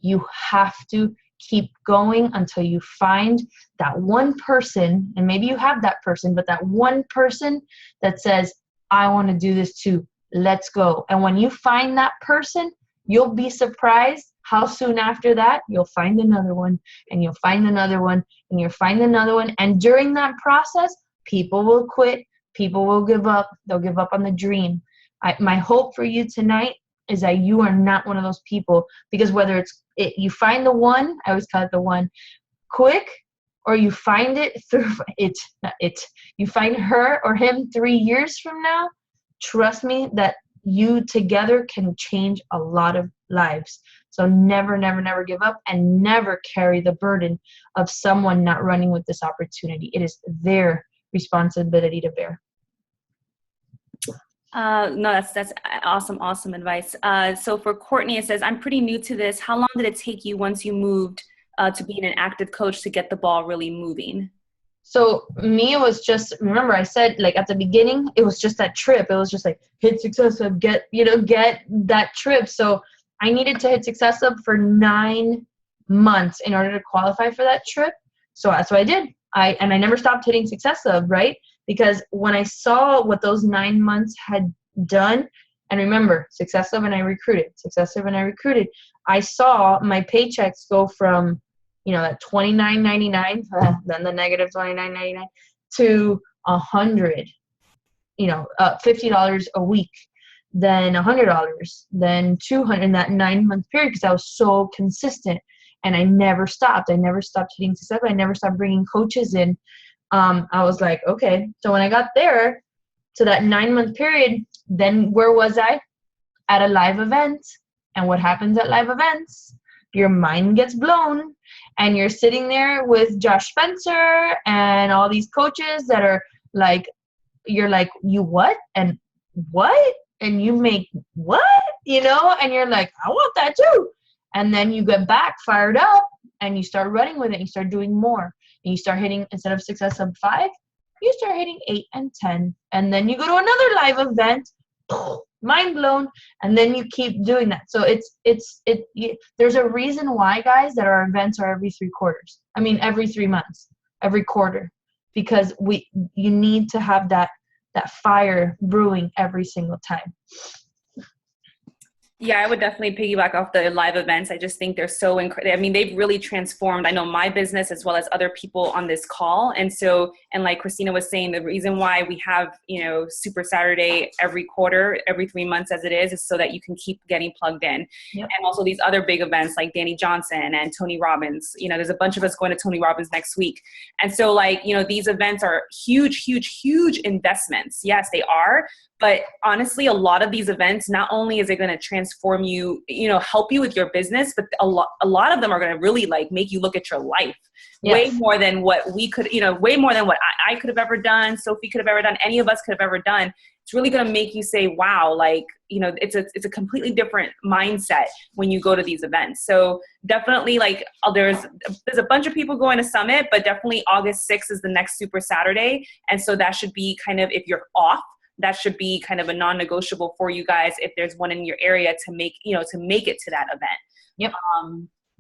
You have to keep going until you find that one person, and maybe you have that person, but that one person that says, I want to do this too. Let's go. And when you find that person, you'll be surprised how soon after that you'll find another one, and you'll find another one, and you'll find another one. And during that process, people will quit. People will give up. They'll give up on the dream. My hope for you tonight is that you are not one of those people, because whether you find the one, I always call it the one, quick, or you find it through you find her or him 3 years from now, trust me that you together can change a lot of lives. So never, never, never give up, and never carry the burden of someone not running with this opportunity. It is their responsibility to bear. No, that's awesome advice. So for Courtney, it says, I'm pretty new to this. How long did it take you once you moved to being an active coach to get the ball really moving? So me, it was just, remember I said, like at the beginning, it was just that trip. It was just like hit Success Hub, get that trip. So I needed to hit Success Hub for 9 months in order to qualify for that trip. So that's what I did. I never stopped hitting Success Hub, right? Because when I saw what those 9 months had done, and remember, Success Hub and I recruited, I saw my paychecks go from, that $29.99, then the negative $29.99 to $100, $50 a week, then $100, then $200 in that 9 month period, because I was so consistent, and I never stopped. I never stopped hitting Success Hub. I never stopped bringing coaches in. I was like, okay. So when I got there to that 9 month period, then where was I? At a live event. And what happens at live events? Your mind gets blown, and you're sitting there with Josh Spencer and all these coaches that are like, you're like, you what? And what? And you make what? And you're like, I want that too. And then you get back fired up, and you start running with it. You start doing more. And you start hitting, instead of Success Hub 5, you start hitting 8 and 10. And then you go to another live event, mind blown, and then you keep doing that. So there's a reason why, guys, that our events are every 3 months, every quarter, because you need to have that fire brewing every single time. Yeah, I would definitely piggyback off the live events. I just think they're so incredible. I mean, they've really transformed, I know, my business as well as other people on this call. And like Kristina was saying, the reason why we have, Super Saturday every quarter, every 3 months as it is so that you can keep getting plugged in. Yep. And also these other big events like Danny Johnson and Tony Robbins. There's a bunch of us going to Tony Robbins next week. And so these events are huge, huge, huge investments. Yes, they are. But honestly, a lot of these events, not only is it going to transform you, help you with your business, but a lot of them are going to really make you look at your life. Yes. Way more than what we could, way more than what I could have ever done, Sophie could have ever done, any of us could have ever done. It's really going to make you say, wow, it's a completely different mindset when you go to these events. So definitely there's a bunch of people going to Summit, but definitely August 6th is the next Super Saturday. And so that should be kind of, if you're off, that should be kind of a non-negotiable for you guys if there's one in your area to make it to that event. Yep.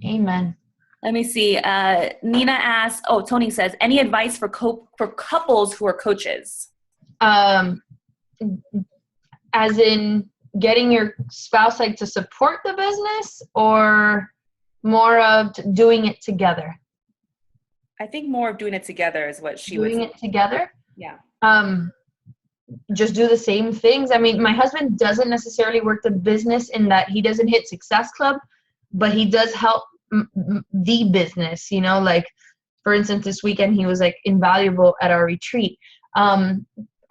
Amen. Let me see. Nina asks, Tony says, any advice for couples who are coaches? As in getting your spouse to support the business, or more of doing it together? I think more of doing it together is what she was doing it together. Yeah. Just do the same things. I mean, my husband doesn't necessarily work the business in that he doesn't hit Success Club, but he does help the business, for instance, this weekend he was invaluable at our retreat. I'm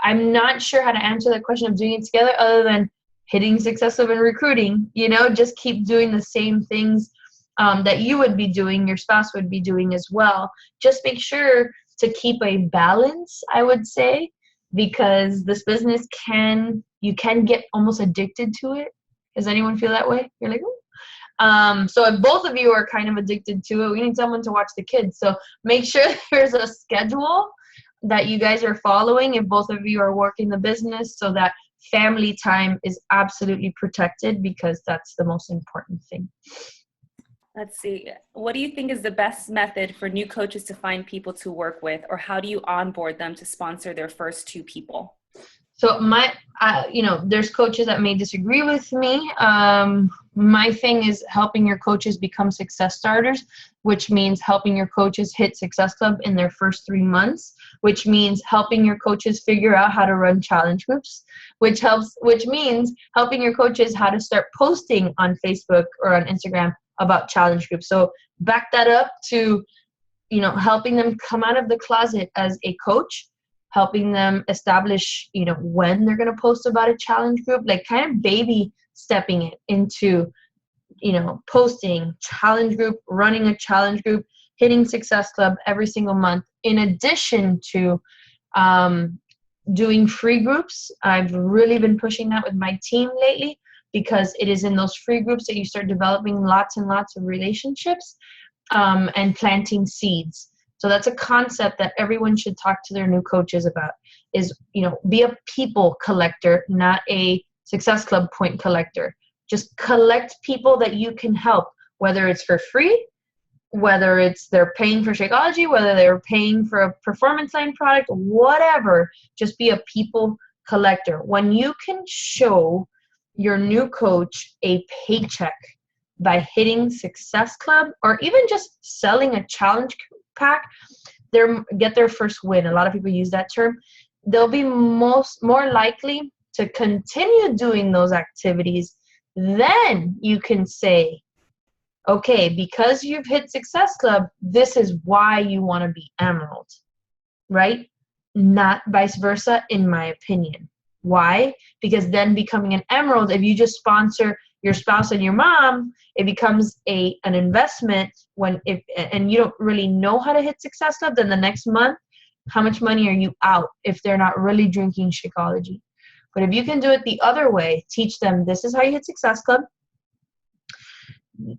not sure how to answer that question of doing it together, other than, hitting Success Club and recruiting, just keep doing the same things that you would be doing, your spouse would be doing as well. Just make sure to keep a balance, I would say, because this business you can get almost addicted to it. Does anyone feel that way? You're like, ooh. So if both of you are kind of addicted to it, we need someone to watch the kids. So make sure there's a schedule that you guys are following if both of you are working the business, so that family time is absolutely protected, because that's the most important thing. Let's see. What do you think is the best method for new coaches to find people to work with, or how do you onboard them to sponsor their first 2 people? So there's coaches that may disagree with me. My thing is helping your coaches become success starters, which means helping your coaches hit Success Club in their first 3 months, which means helping your coaches figure out how to run challenge groups, which means helping your coaches how to start posting on Facebook or on Instagram about challenge groups. So back that up to, helping them come out of the closet as a coach, helping them establish, when they're going to post about a challenge group, like kind of baby stepping it into, posting challenge group, running a challenge group, hitting Success Club every single month, in addition to doing free groups. I've really been pushing that with my team lately, because it is in those free groups that you start developing lots and lots of relationships and planting seeds. So that's a concept that everyone should talk to their new coaches about, is, be a people collector, not a Success Club point collector. Just collect people that you can help, whether it's for free, whether it's they're paying for Shakeology, whether they're paying for a performance line product, whatever. Just be a people collector. When you can show your new coach a paycheck by hitting Success Club, or even just selling a challenge pack, get their first win. A lot of people use that term. They'll be more likely to continue doing those activities. Then you can say, okay, because you've hit Success Club, this is why you want to be Emerald, right? Not vice versa, in my opinion. Why? Because then becoming an Emerald, if you just sponsor your spouse and your mom, it becomes an investment. And you don't really know how to hit Success Club, then the next month, how much money are you out if they're not really drinking Shakeology? But if you can do it the other way, teach them, this is how you hit Success Club.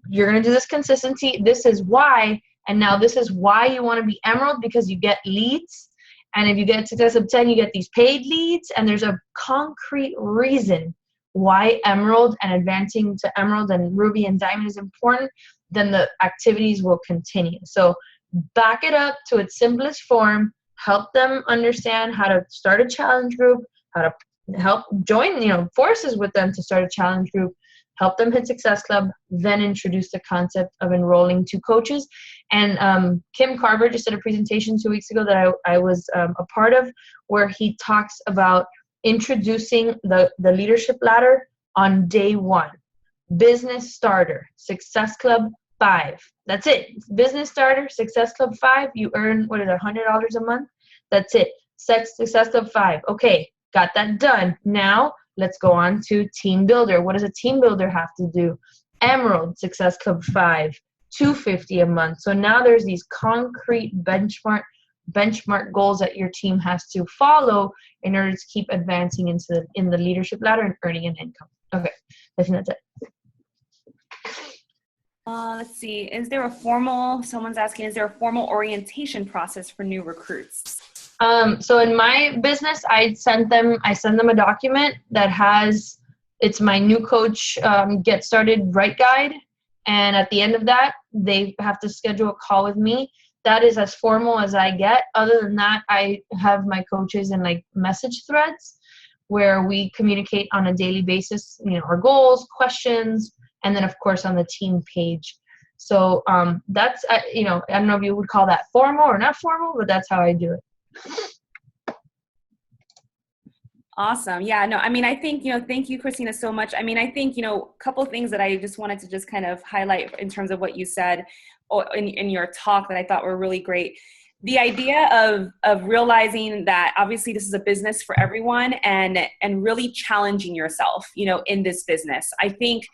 You're going to do this consistency. This is why. And now this is why you want to be Emerald, because you get leads. And if you get Success Club 10, you get these paid leads. And there's a concrete reason why Emerald and advancing to Emerald and Ruby and Diamond is important. Then the activities will continue. So back it up to its simplest form. Help them understand how to start a challenge group, how to help join, forces with them to start a challenge group, help them hit Success Club, then introduce the concept of enrolling 2 coaches. And Kim Carver just did a presentation 2 weeks ago that I was a part of, where he talks about introducing the leadership ladder on day 1. Business starter, Success Club 5. That's it. Business starter, Success Club 5. You earn, $100 a month? That's it. Success Club 5. Okay, got that done. Now let's go on to Team Builder. What does a Team Builder have to do? Emerald, Success Club 5, $250 a month. So now there's these concrete benchmark goals that your team has to follow in order to keep advancing in the leadership ladder and earning an income. Okay, I think that's it. Let's see. Someone's asking, is there a formal orientation process for new recruits? So in my business, I send them a document that has, it's my new coach get started right guide. And at the end of that, they have to schedule a call with me. That is as formal as I get. Other than that, I have my coaches in like message threads where we communicate on a daily basis, our goals, questions, and then of course on the team page. So that's, I don't know if you would call that formal or not formal, but that's how I do it. Awesome. Yeah, no, I think, thank you, Kristina, so much. I think, a couple things that I just wanted to just kind of highlight in terms of what you said in your talk that I thought were really great. the idea of realizing that obviously this is a business for everyone, and really challenging yourself, in this business. I think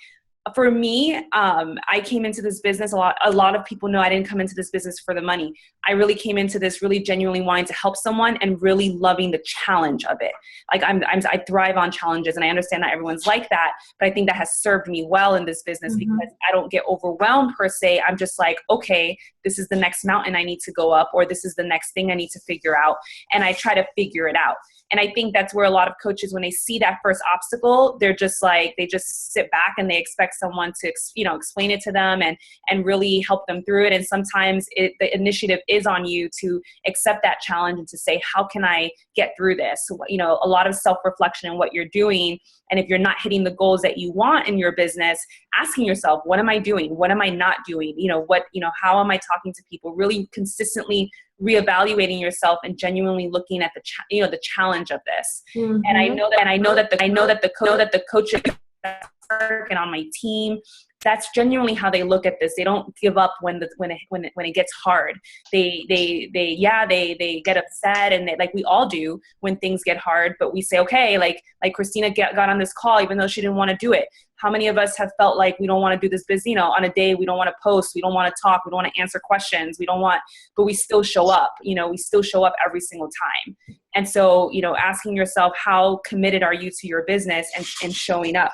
for me, I came into this business a lot of people know I didn't come into this business for the money. I really came into this really genuinely wanting to help someone and really loving the challenge of it. Like I thrive on challenges, and I understand that everyone's like that, but I think that has served me well in this business because I don't get overwhelmed per se. I'm just like, okay, this is the next mountain I need to go up, or this is the next thing I need to figure out. And I try to figure it out. And I think that's where a lot of coaches, when they see that first obstacle, they're just like, they just sit back and they expect someone to, explain it to them and really help them through it. And sometimes the initiative is on you to accept that challenge and to say, how can I get through this? A lot of self-reflection in what you're doing. And if you're not hitting the goals that you want in your business, asking yourself, what am I doing? What am I not doing? How am I talking to people? Really consistently reevaluating yourself and genuinely looking at the challenge of this. And I know that the coaches and on my team, that's genuinely how they look at this. They don't give up when it gets hard. They get upset, and like we all do when things get hard, but we say, okay, like Kristina got on this call even though she didn't want to do it. How many of us have felt like we don't want to do this business, on a day we don't want to post, we don't want to talk, we don't want to answer questions, but we still show up, we still show up every single time. And so, asking yourself, how committed are you to your business and showing up?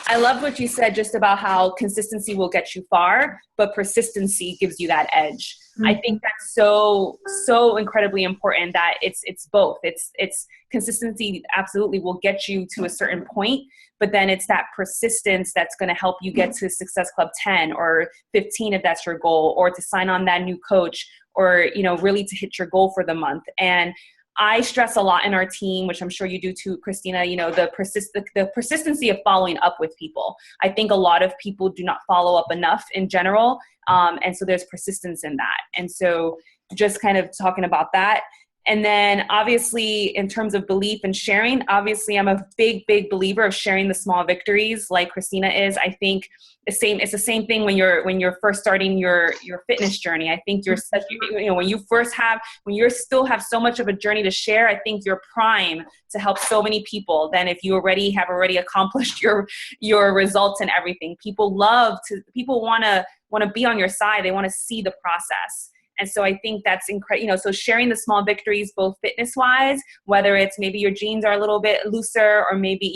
I love what you said just about how consistency will get you far, but persistency gives you that edge. I think that's so incredibly important, that it's both. It's consistency absolutely will get you to a certain point, but then it's that persistence that's going to help you get to Success Club 10 or 15 if that's your goal, or to sign on that new coach, or really to hit your goal for the month. And I stress a lot in our team, which I'm sure you do too, Kristina, the persistency of following up with people. I think a lot of people do not follow up enough in general. And so there's persistence in that. And so just kind of talking about that. And then obviously in terms of belief and sharing, obviously I'm a big believer of sharing the small victories like Kristina is. I think it's the same thing when you're first starting your fitness journey. I think when you still have so much of a journey to share, I think you're prime to help so many people than if you have already accomplished your results and everything. People want to be on your side. They want to see the process. And so I think that's incredible. So sharing the small victories, both fitness wise, whether it's maybe your jeans are a little bit looser, or maybe,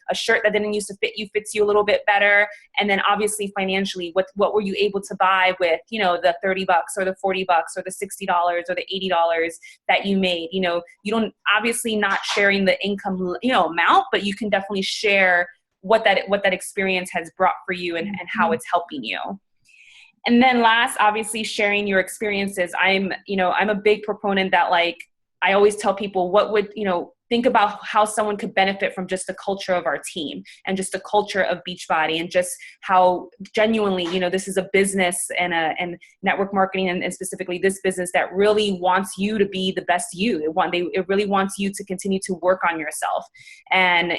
a shirt that didn't used to fit you fits you a little bit better. And then obviously financially, what were you able to buy with, the $30 or the $40 or the $60 or the $80 that you made? You don't, obviously not sharing the income, amount, but you can definitely share what that experience has brought for you and how it's helping you. And then last, obviously sharing your experiences. I'm a big proponent that, like, I always tell people think about how someone could benefit from just the culture of our team and just the culture of Beachbody, and just how genuinely, this is a business and network marketing and specifically this business that really wants you to be the best you. It really wants you to continue to work on yourself. And,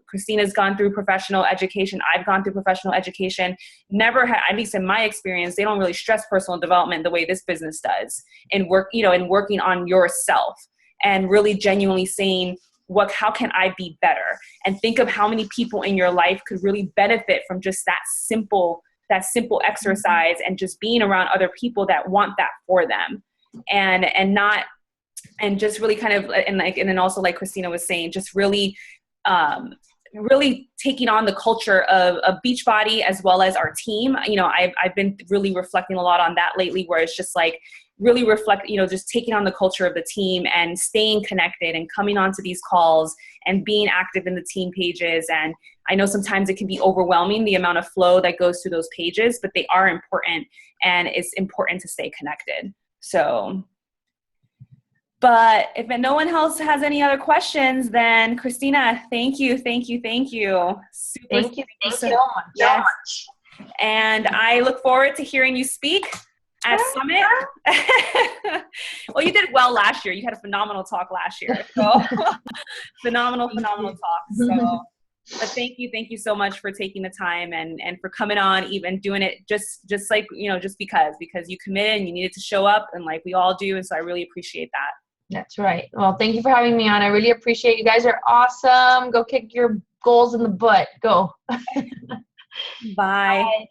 Kristina's gone through professional education. I've gone through professional education. Never had, at least in my experience, they don't really stress personal development the way this business does, and working on yourself. And really genuinely saying, how can I be better? And think of how many people in your life could really benefit from just that simple exercise, and just being around other people that want that for them. And just really kind of, and then also like Kristina was saying, just really taking on the culture of Beachbody as well as our team. I've been really reflecting a lot on that lately, where it's just like, really reflect, just taking on the culture of the team and staying connected and coming onto these calls and being active in the team pages. And I know sometimes it can be overwhelming, the amount of flow that goes through those pages, but they are important, and it's important to stay connected. So, but if no one else has any other questions, then Kristina, thank you. Thank you so much. Yes. And I look forward to hearing you speak at Summit. Well, you did well last year. You had a phenomenal talk last year. So phenomenal talk. So But thank you so much for taking the time and for coming on, even doing it just like, just because you committed and you needed to show up, and like we all do. And so I really appreciate that. That's right. Well, thank you for having me on. I really appreciate it. You guys are awesome. Go kick your goals in the butt. Go. Bye. Bye.